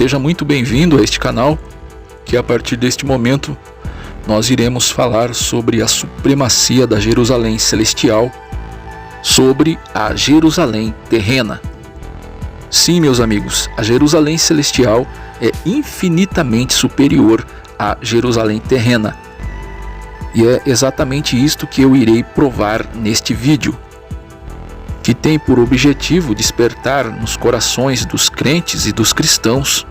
Seja muito bem-vindo a este canal, que a partir deste momento nós iremos falar sobre a supremacia da Jerusalém celestial sobre a Jerusalém terrena. Sim, meus amigos, a Jerusalém celestial é infinitamente superior à Jerusalém terrena. E é exatamente isto que eu irei provar neste vídeo, que tem por objetivo despertar nos corações dos crentes e dos cristãos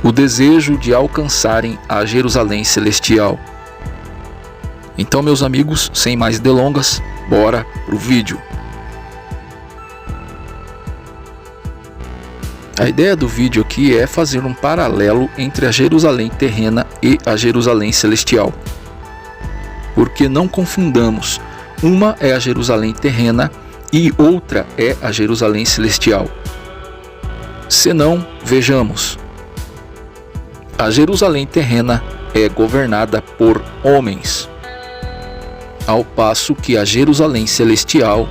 o desejo de alcançarem a Jerusalém celestial. Então, meus amigos, sem mais delongas, bora pro vídeo. A ideia do vídeo aqui é fazer um paralelo entre a Jerusalém terrena e a Jerusalém celestial. Porque não confundamos, uma é a Jerusalém terrena e outra é a Jerusalém celestial. Senão, vejamos. A Jerusalém terrena é governada por homens, ao passo que a Jerusalém celestial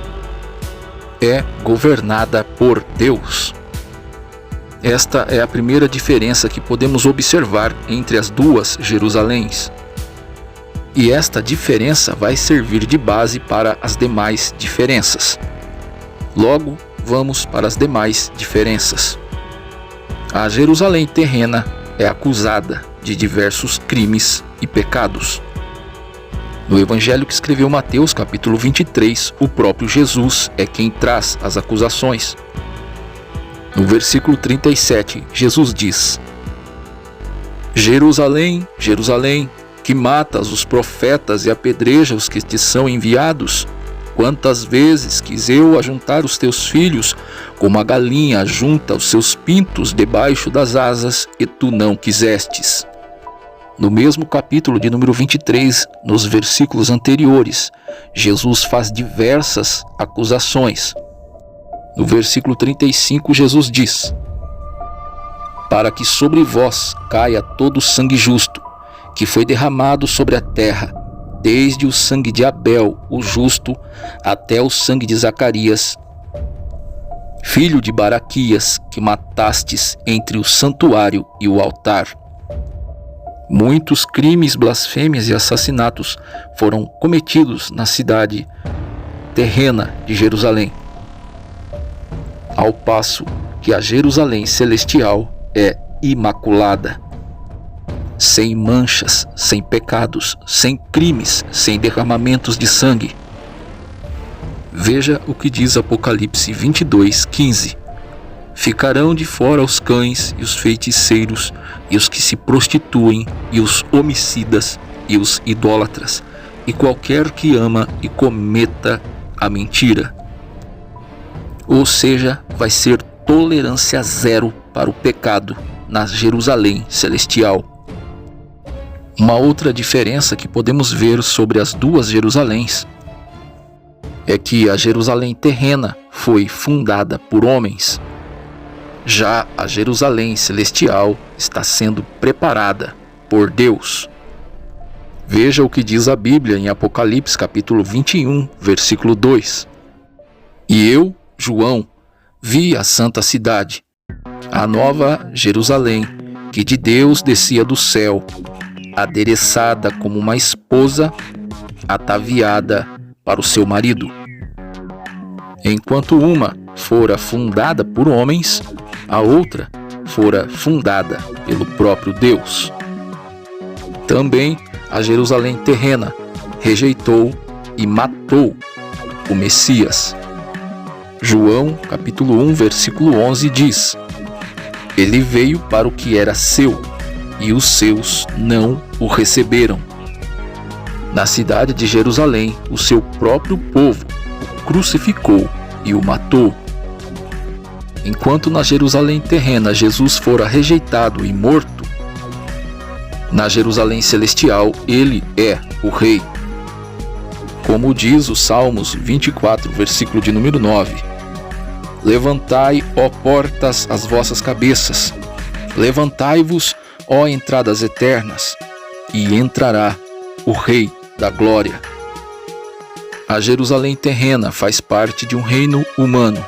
é governada por Deus. Esta é a primeira diferença que podemos observar entre as duas Jerusaléns. E esta diferença vai servir de base para as demais diferenças. Logo, vamos para as demais diferenças. A Jerusalém terrena é acusada de diversos crimes e pecados. No Evangelho que escreveu Mateus, capítulo 23, o próprio Jesus é quem traz as acusações. No versículo 37, Jesus diz: Jerusalém, Jerusalém, que matas os profetas e apedreja os que te são enviados, quantas vezes quis eu ajuntar os teus filhos, como a galinha ajunta os seus pintos debaixo das asas, e tu não quisestes. No mesmo capítulo de número 23, nos versículos anteriores, Jesus faz diversas acusações. No versículo 35, Jesus diz: para que sobre vós caia todo o sangue justo, que foi derramado sobre a terra, desde o sangue de Abel, o justo, até o sangue de Zacarias, filho de Baraquias, que matastes entre o santuário e o altar. Muitos crimes, blasfêmias e assassinatos foram cometidos na cidade terrena de Jerusalém, ao passo que a Jerusalém celestial é imaculada, sem manchas, sem pecados, sem crimes, sem derramamentos de sangue. Veja o que diz Apocalipse 22:15. Ficarão de fora os cães e os feiticeiros e os que se prostituem e os homicidas e os idólatras e qualquer que ama e cometa a mentira. Ou seja, vai ser tolerância zero para o pecado na Jerusalém celestial. Uma outra diferença que podemos ver sobre as duas Jerusaléns é que a Jerusalém terrena foi fundada por homens. Já a Jerusalém celestial está sendo preparada por Deus. Veja o que diz a Bíblia em Apocalipse capítulo 21, versículo 2. E eu, João, vi a santa cidade, a nova Jerusalém, que de Deus descia do céu, adereçada como uma esposa ataviada para o seu marido. Enquanto uma fora fundada por homens, a outra fora fundada pelo próprio Deus. Também a Jerusalém terrena rejeitou e matou o Messias. João, capítulo 1, versículo 11 diz: ele veio para o que era seu, e os seus não o receberam. Na cidade de Jerusalém, o seu próprio povo o crucificou e o matou. Enquanto na Jerusalém terrena Jesus fora rejeitado e morto, na Jerusalém celestial ele é o rei. Como diz o Salmos 24, versículo de número 9: levantai, ó portas, as vossas cabeças, levantai-vos, ó entradas eternas, e entrará o Rei da Glória. A Jerusalém terrena faz parte de um reino humano.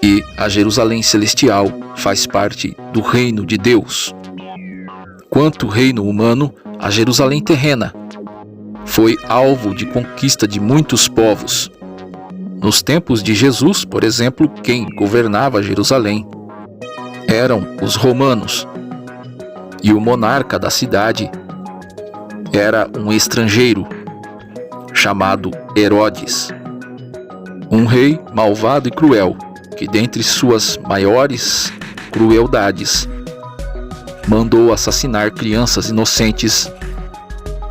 E a Jerusalém celestial faz parte do reino de Deus. Quanto reino humano, a Jerusalém terrena foi alvo de conquista de muitos povos. Nos tempos de Jesus, por exemplo, quem governava Jerusalém eram os romanos, e o monarca da cidade era um estrangeiro chamado Herodes, um rei malvado e cruel, que dentre suas maiores crueldades mandou assassinar crianças inocentes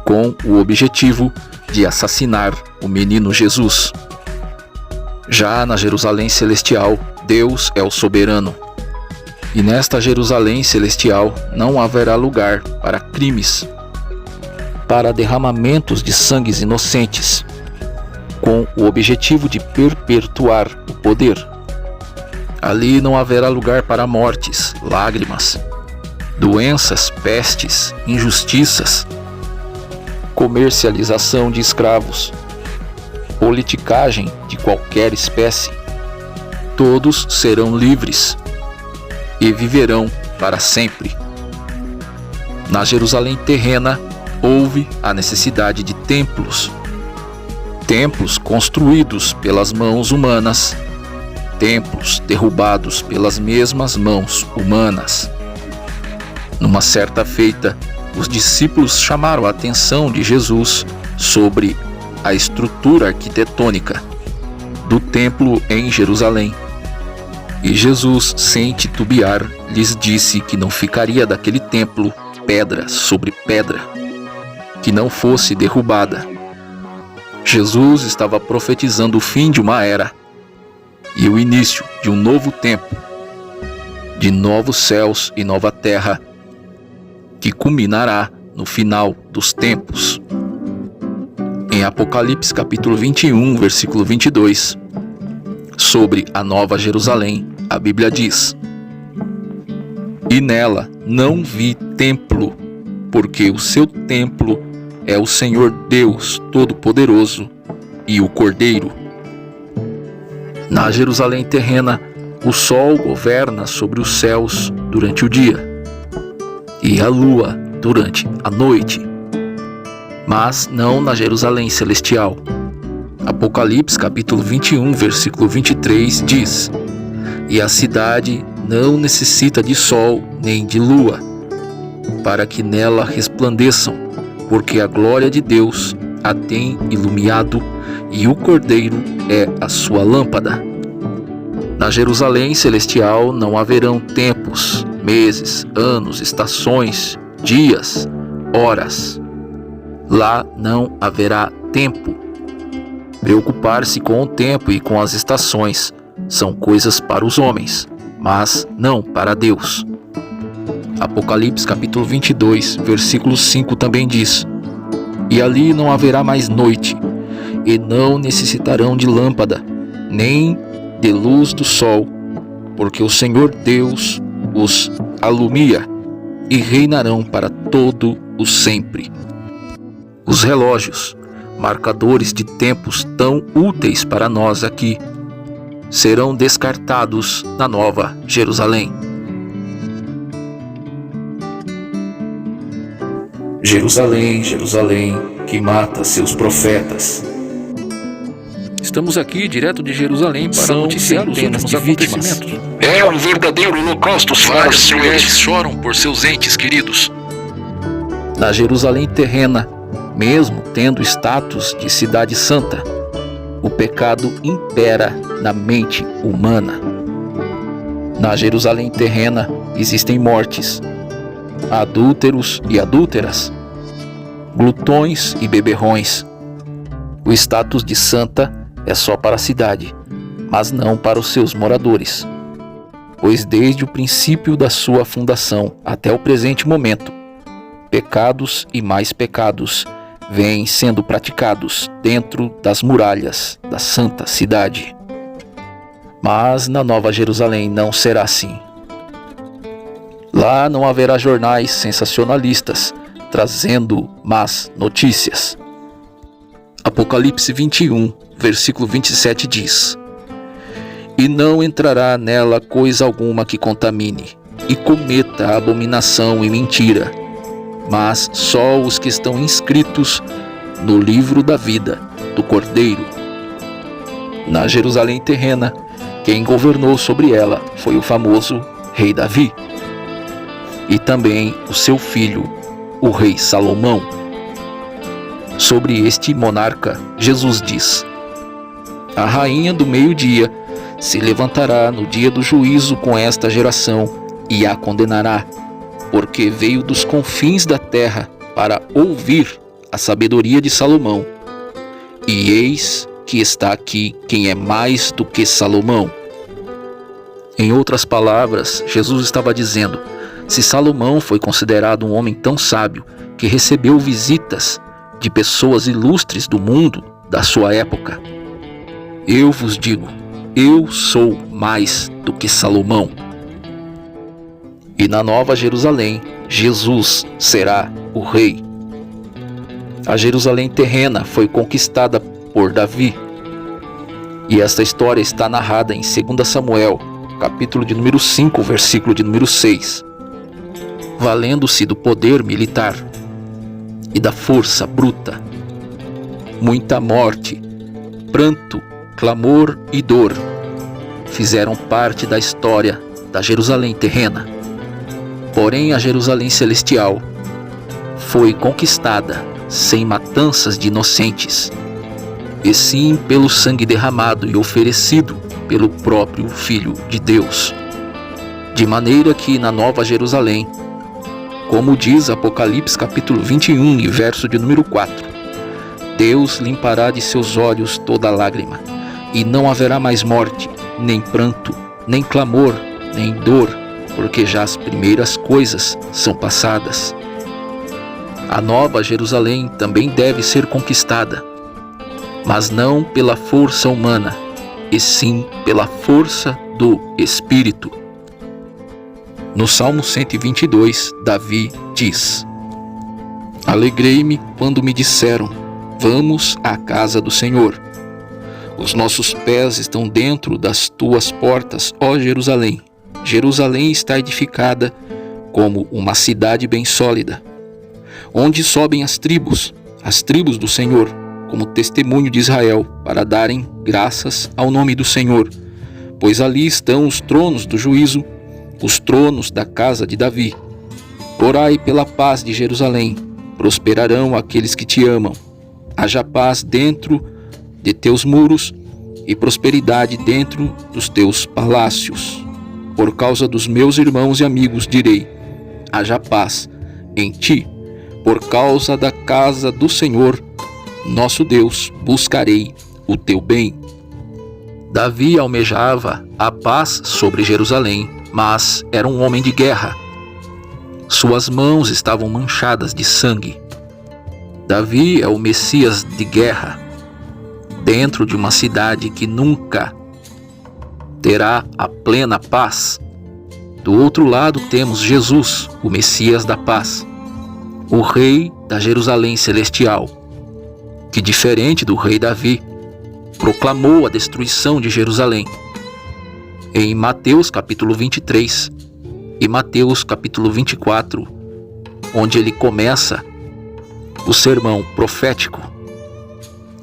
com o objetivo de assassinar o menino Jesus. Já na Jerusalém celestial, Deus é o soberano. E nesta Jerusalém celestial não haverá lugar para crimes, para derramamentos de sangues inocentes, com o objetivo de perpetuar o poder. Ali não haverá lugar para mortes, lágrimas, doenças, pestes, injustiças, comercialização de escravos, politicagem de qualquer espécie. Todos serão livres e viverão para sempre. Na Jerusalém terrena, houve a necessidade de templos construídos pelas mãos humanas, templos derrubados pelas mesmas mãos humanas. Numa certa feita, os discípulos chamaram a atenção de Jesus sobre a estrutura arquitetônica do templo em Jerusalém. E Jesus, sem titubear, lhes disse que não ficaria daquele templo pedra sobre pedra, que não fosse derrubada. Jesus estava profetizando o fim de uma era e o início de um novo tempo, de novos céus e nova terra, que culminará no final dos tempos. Em Apocalipse capítulo 21, versículo 22, sobre a Nova Jerusalém, a Bíblia diz: "E nela não vi templo, porque o seu templo é o Senhor Deus Todo-Poderoso e o Cordeiro." Na Jerusalém terrena, o sol governa sobre os céus durante o dia e a lua durante a noite, mas não na Jerusalém celestial. Apocalipse capítulo 21, versículo 23 diz: "E a cidade não necessita de sol nem de lua, para que nela resplandeçam, porque a glória de Deus a tem iluminado e o Cordeiro é a sua lâmpada." Na Jerusalém celestial não haverão tempos, meses, anos, estações, dias, horas. Lá não haverá tempo. Preocupar-se com o tempo e com as estações são coisas para os homens, mas não para Deus. Apocalipse capítulo 22, versículo 5 também diz: "E ali não haverá mais noite, e não necessitarão de lâmpada, nem de luz do sol, porque o Senhor Deus os alumia, e reinarão para todo o sempre." Os relógios, marcadores de tempos tão úteis para nós aqui, serão descartados na Nova Jerusalém. Jerusalém, Jerusalém, que mata seus profetas. Estamos aqui direto de Jerusalém para noticiar os últimos acontecimentos. É um verdadeiro holocausto. Várias mulheres choram por seus entes queridos. Na Jerusalém terrena, mesmo tendo status de cidade santa, o pecado impera na mente humana. Na Jerusalém terrena existem mortes, adúlteros e adúlteras, glutões e beberrões. O status de santa é só para a cidade, mas não para os seus moradores, pois desde o princípio da sua fundação até o presente momento, pecados e mais pecados vêm sendo praticados dentro das muralhas da santa cidade. Mas na Nova Jerusalém não será assim. Lá não haverá jornais sensacionalistas trazendo más notícias. Apocalipse 21, versículo 27 diz: e não entrará nela coisa alguma que contamine, e cometa abominação e mentira, mas só os que estão inscritos no livro da vida do Cordeiro. Na Jerusalém terrena, quem governou sobre ela foi o famoso rei Davi, e também o seu filho, o rei Salomão. Sobre este monarca, Jesus diz: a rainha do meio-dia se levantará no dia do juízo com esta geração e a condenará, porque veio dos confins da terra para ouvir a sabedoria de Salomão. E eis que está aqui quem é mais do que Salomão. Em outras palavras, Jesus estava dizendo: se Salomão foi considerado um homem tão sábio que recebeu visitas de pessoas ilustres do mundo da sua época, eu vos digo, eu sou mais do que Salomão. E na Nova Jerusalém, Jesus será o rei. A Jerusalém terrena foi conquistada por Davi. E esta história está narrada em 2 Samuel, capítulo de número 5, versículo de número 6. Valendo-se do poder militar e da força bruta, muita morte, pranto, clamor e dor fizeram parte da história da Jerusalém terrena. Porém, a Jerusalém celestial foi conquistada sem matanças de inocentes, e sim pelo sangue derramado e oferecido pelo próprio Filho de Deus. De maneira que na Nova Jerusalém, como diz Apocalipse capítulo 21 e verso de número 4, Deus limpará de seus olhos toda lágrima, e não haverá mais morte, nem pranto, nem clamor, nem dor, porque já as primeiras coisas são passadas. A Nova Jerusalém também deve ser conquistada, mas não pela força humana, e sim pela força do Espírito. No Salmo 122, Davi diz: alegrei-me quando me disseram, vamos à casa do Senhor. Os nossos pés estão dentro das tuas portas, ó Jerusalém. Jerusalém está edificada como uma cidade bem sólida, onde sobem as tribos do Senhor, como testemunho de Israel, para darem graças ao nome do Senhor. Pois ali estão os tronos do juízo, os tronos da casa de Davi. Orai pela paz de Jerusalém, prosperarão aqueles que te amam. Haja paz dentro de teus muros e prosperidade dentro dos teus palácios. Por causa dos meus irmãos e amigos direi, haja paz em ti. Por causa da casa do Senhor, nosso Deus, buscarei o teu bem. Davi almejava a paz sobre Jerusalém, mas era um homem de guerra. Suas mãos estavam manchadas de sangue. Davi é o Messias de guerra, dentro de uma cidade que nunca terá a plena paz. Do outro lado temos Jesus, o Messias da paz, o rei da Jerusalém celestial, que, diferente do rei Davi, proclamou a destruição de Jerusalém. Em Mateus capítulo 23 e Mateus capítulo 24, onde ele começa o sermão profético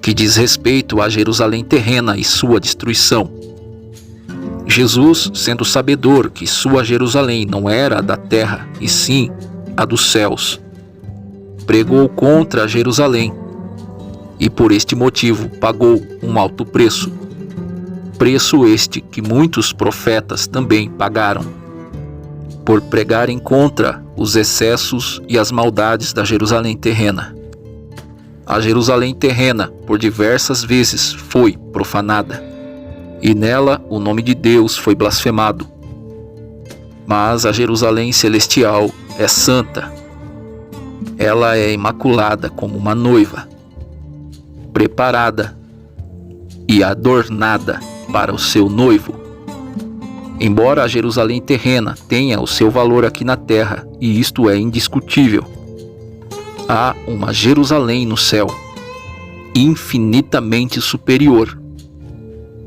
que diz respeito a Jerusalém terrena e sua destruição. Jesus, sendo sabedor que sua Jerusalém não era a da terra, e sim a dos céus, pregou contra Jerusalém e por este motivo pagou um alto preço. Preço este que muitos profetas também pagaram, por pregarem contra os excessos e as maldades da Jerusalém terrena. A Jerusalém terrena por diversas vezes foi profanada, e nela o nome de Deus foi blasfemado. Mas a Jerusalém celestial é santa. Ela é imaculada como uma noiva, preparada e adornada para o seu noivo. Embora a Jerusalém terrena tenha o seu valor aqui na terra, e isto é indiscutível, há uma Jerusalém no céu, infinitamente superior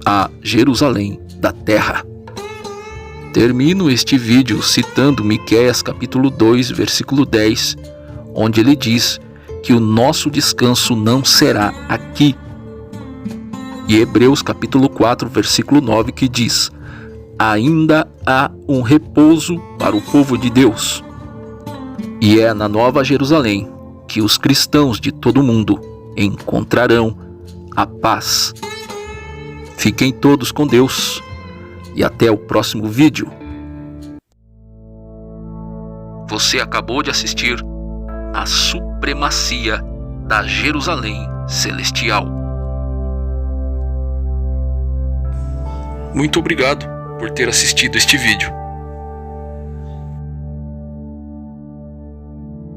à Jerusalém da terra. Termino este vídeo citando Miqueias capítulo 2, versículo 10, onde ele diz que o nosso descanso não será aqui. E Hebreus capítulo 4, versículo 9, que diz: ainda há um repouso para o povo de Deus. E é na Nova Jerusalém que os cristãos de todo o mundo encontrarão a paz. Fiquem todos com Deus e até o próximo vídeo. Você acabou de assistir a Supremacia da Jerusalém Celestial. Muito obrigado por ter assistido este vídeo.